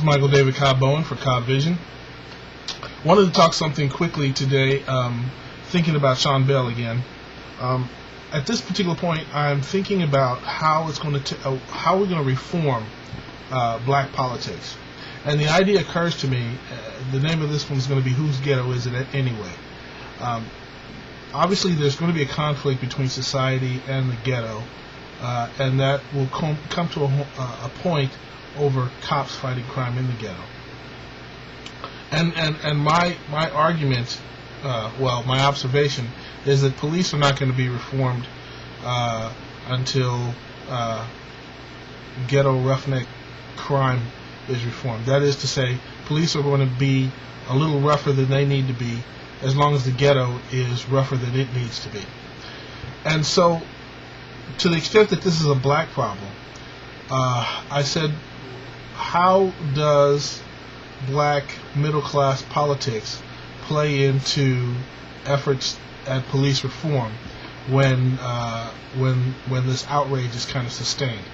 is Michael David Cobb Bowen for Cobb Vision. Wanted to talk something quickly today, thinking about Sean Bell again. At this particular point, I'm thinking about how it's going to how we're going to reform black politics. And the idea occurs to me, the name of this one is going to be Whose Ghetto Is It Anyway? Obviously, there's going to be a conflict between society and the ghetto, and that will come to a point over cops fighting crime in the ghetto. And my argument, my observation, is that police are not going to be reformed until ghetto roughneck crime is reformed. That is to say, police are going to be a little rougher than they need to be, as long as the ghetto is rougher than it needs to be. And so, to the extent that this is a black problem, I said, how does black middle-class politics play into efforts at police reform when this outrage is kind of sustained?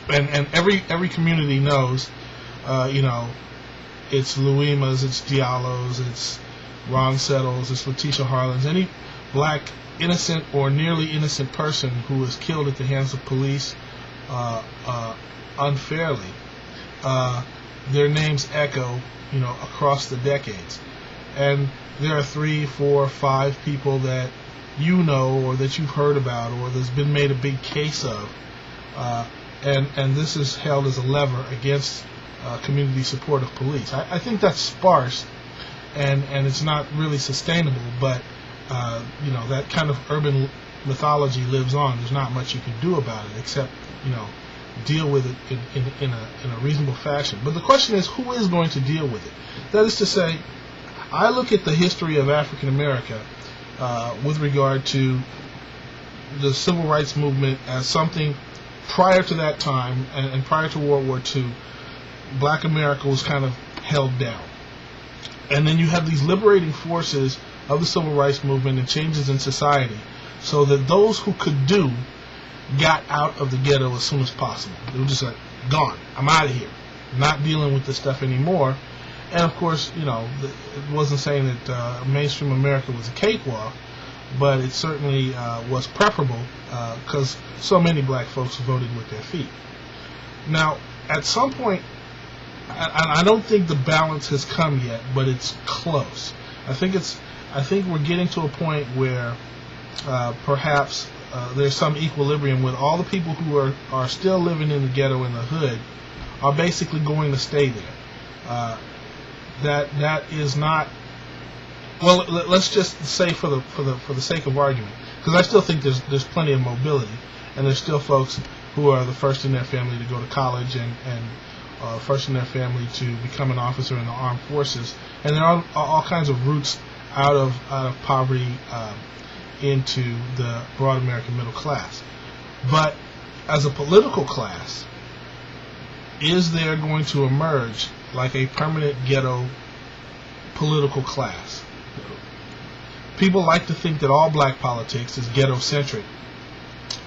And every community knows, it's Louimas, it's Diallos, it's Ron Settles, it's Letitia Harlins, any black innocent or nearly innocent person who is killed at the hands of police unfairly, their names echo, across the decades. And there are 3, 4, 5 people that or that you've heard about or that's been made a big case of, and this is held as a lever against community support of police. I think that's sparse, and it's not really sustainable, but that kind of urban mythology lives on. There's not much you can do about it except deal with it in a reasonable fashion. But the question is, who is going to deal with it? That is to say, I look at the history of African America with regard to the civil rights movement as something prior to that time and prior to World War II. Black America was kind of held down. And then you have these liberating forces of the civil rights movement and changes in society, so that those who could got out of the ghetto as soon as possible. They were just like, gone. I'm out of here. I'm not dealing with this stuff anymore. And of course, it wasn't saying that mainstream America was a cakewalk, but it certainly was preferable because so many black folks voted with their feet. Now, at some point, I don't think the balance has come yet, but it's close. I think we're getting to a point where perhaps there's some equilibrium when all the people who are still living in the ghetto in the hood are basically going to stay there. That is not, well, let's just say for the sake of argument, because I still think there's plenty of mobility, and there's still folks who are the first in their family to go to college and first in their family to become an officer in the armed forces, and there are all kinds of routes out of poverty into the broad American middle class. But as a political class, is there going to emerge like a permanent ghetto political class? People like to think that all black politics is ghetto-centric,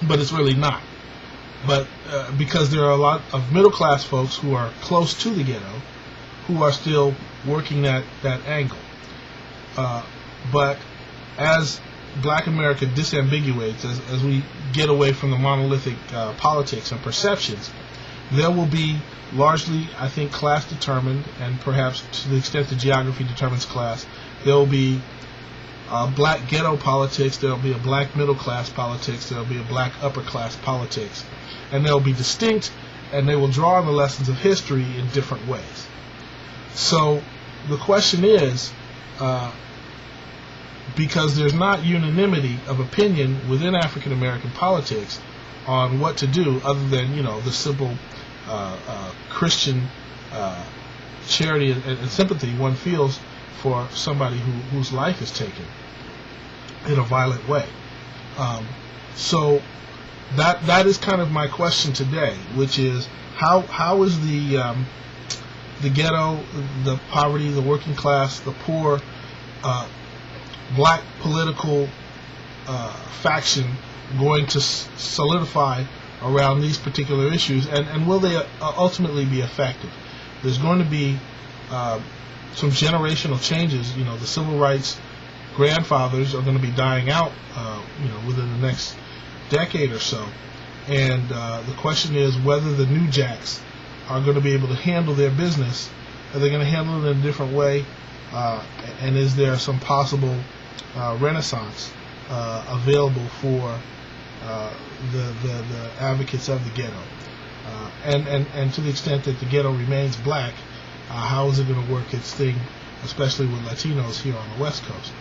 but it's really not. But because there are a lot of middle-class folks who are close to the ghetto who are still working that angle. But as black America disambiguates, as we get away from the monolithic politics and perceptions, there will be largely, I think, class determined, and perhaps to the extent that geography determines class, there will be black ghetto politics, there will be a black middle class politics, there will be a black upper class politics, and they'll be distinct, and they will draw on the lessons of history in different ways. So the question is, because there's not unanimity of opinion within African American politics on what to do, other than the simple Christian charity and sympathy one feels for somebody whose life is taken in a violent way. So that is kind of my question today, which is how is the ghetto, the poverty, the working class, the poor, black political faction going to solidify around these particular issues, and will they ultimately be effective? there's going to be some generational changes. The civil rights grandfathers are going to be dying out, within the next decade or so. And the question is whether the new jacks are going to be able to handle their business. Are they going to handle it in a different way? And is there some possible renaissance available for the advocates of the ghetto? And to the extent that the ghetto remains black, how is it going to work its thing, especially with Latinos here on the West Coast?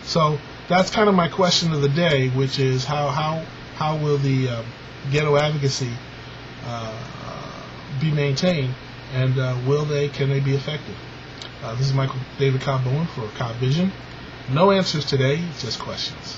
So that's kind of my question of the day, which is how will the ghetto advocacy be maintained, and can they be effective? This is Michael David Cobb Bowen for Cobb Vision. No answers today, just questions.